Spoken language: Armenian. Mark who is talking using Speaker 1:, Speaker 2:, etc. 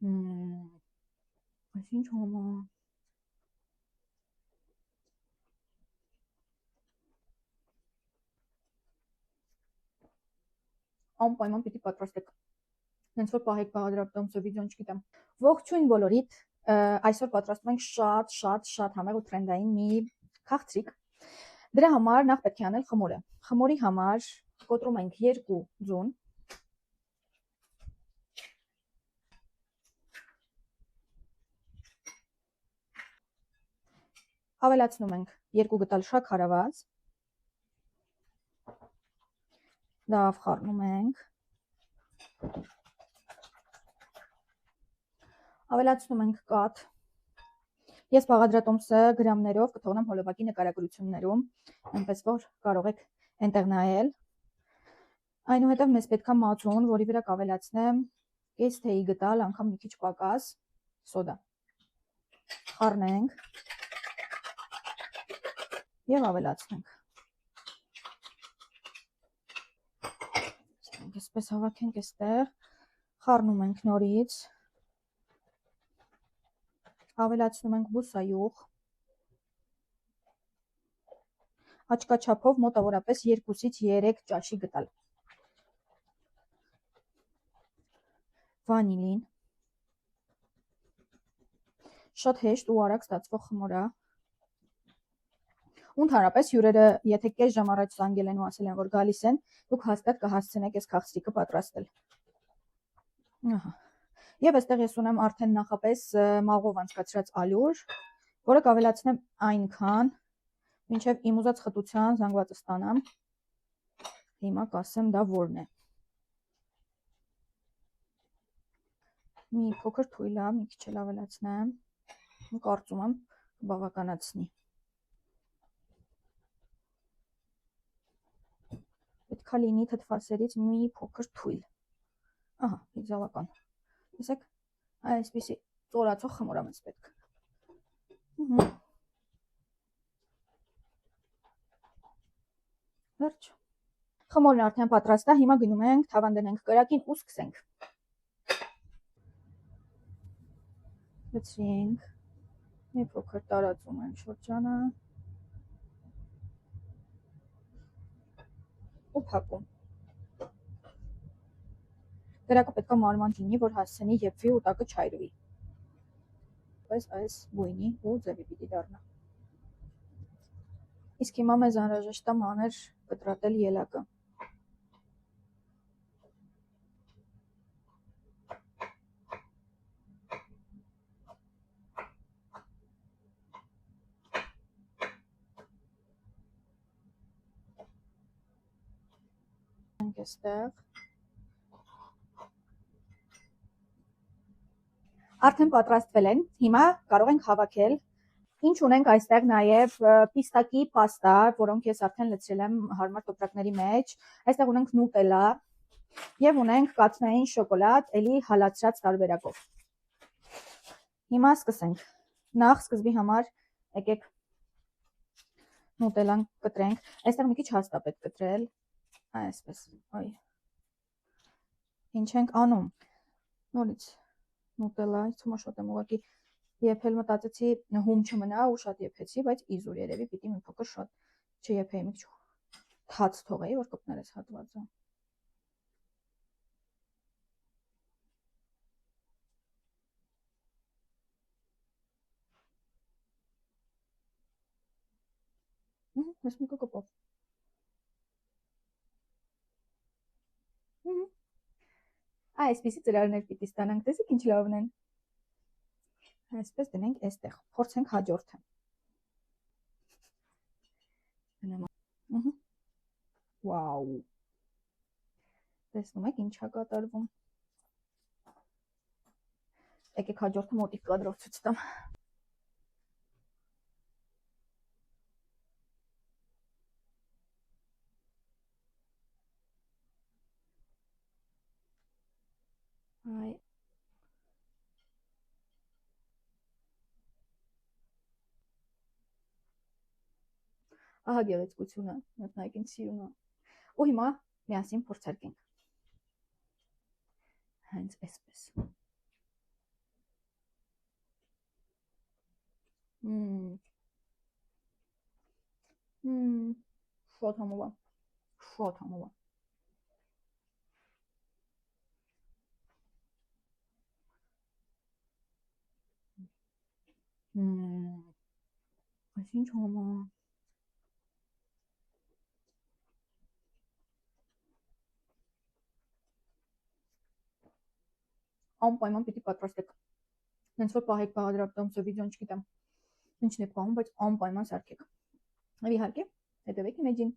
Speaker 1: Այս ինչ հոմա։ Անպայման պիտի պատրաստեք։ Հենց որ պահեք բաղադրատոմսը վիդեոն չգիտեմ։ Ողջույն բոլորիդ, այսօր պատրաստում ենք շատ համեղ ու թրենդային մի քաղցրիկ։ Դրա համար նախ պետք է անել խմորը։ Խմորի համար կոտրում ենք 2 ձուն։ Ավելացնում ենք 2 գտալ շաքարավազ։ Լավ խառնում ենք։ Ավելացնում ենք կաթ։ Ես բաղադրատոմսը գրամներով կթողնեմ հոլովակի նկարագրություններում, այնպես որ կարող եք այնտեղ նայել։ Այնուհետև մեզ պետք է մածուն, որի վրա կավելացնեմ կես թեյի գտալ, անգամ մի քիչ պակաս սոդա։ Խառնենք եւ ավելացնենք։ Այսպես հավաքենք այստեղ, խառնում ենք նորից, ավելացնում ենք բուսայուղ, աչքաչափով մոտավորապես 2-ից 3 ճաշի գտալ, վանիլին, շատ հեշտ ու արագ ստացվող խմոր է։ Ընդհանրապես հյուրերը, եթե կես ժամ առաջ զանգել են ու ասել են, որ գալիս են, դուք հաստատ կհասցնեք այս քաղցրիկը պատրաստել։ Ահա։ Եվ այստեղ ես ունեմ արդեն նախապես մաղով անցկացրած ալյուր, որը կավելացնեմ այնքան, մինչև իմ ուզած խտության զանգվածը ստանամ։ Հիմա կասեմ դա որն է։ Մի փոքր թույլ է, մի քիչ էլ ավելացնեմ։ Կարծում եմ բավականացնի։ Պետք է լինի թթվասերից մի փոքր թույլ։ Ահա, իդեալական։ Տեսեք, այսպիսի ծորացող խմոր է մեզ պետք։ Վերջ։ Խմորն արդեն պատրաստ է, հիմա գնում ենք թավան դնենք կրակին ու սկսենք։ Լցրինք, մի փոքր տարածում ենք շրջանը ու փակում։ Կրակը պետք է մանման լինի, որ հասցնի եփվի ու տակը չայրվի։ Այս գույնի ու ձևի պիտի դառնա։ Իսկ հիմա մեզ անհրաժեշտ է մանր կտրատել ելակը։ Այստեղ արդեն պատրաստվել են, հիմա կարող ենք հավաքել։ Ինչ ունենք այստեղ նաև պիստակի պաստա, որոնք ես արդեն լցրել եմ հարմար տոպրակների մեջ, այստեղ ունենք նուտելա եւ ունենք կաթնային շոկոլադ, էլի հալածրած տարբերակով։ Հիմա սկսենք։ Նախ սկզբի համար եկեք նուտելան կտրենք, այստեղ մի քիչ հաստա պետք կտրել, այսպես, այ։ Ինչ ենք անում, նորից նուտելայից մաշոտ եմ ուղղակի եփել, մտածեցի հում չմնա ու շատ եփեցի, բայց իզուր երևի պիտի մի փոքր շատ չեփեի, մի քիչ թաց թողեի, որ կպներես հատվածը։ Ես մի կոպով։ Այսպիսի ծրարներ պիտի ստանանք, տեսեք ինչ լավն են։ Այսպես դնենք այստեղ, փորձենք հաջորդը։ Վաու։ Տեսնում եք ինչ է կատարվում։ Եկեք հաջորդը մոտիկ կադրով ցույց տամ։ Այ ահա գեղեցկությունը, մտնայք ինձ սիրուն է։ Ու հիմա միասին փորձարկենք։ Հենց այսպես։ Շատ համով է, շատ համով է։ Այս ինչ համ է։ Անպայման պիտի պատրաստեք։ Հենց որ պահեք բաղադրատոմսը վիդեոն չգիտեմ ինչն է պահում, բայց անպայման սարքեք։ Եվ իհարկե, հետևեք իմեջին։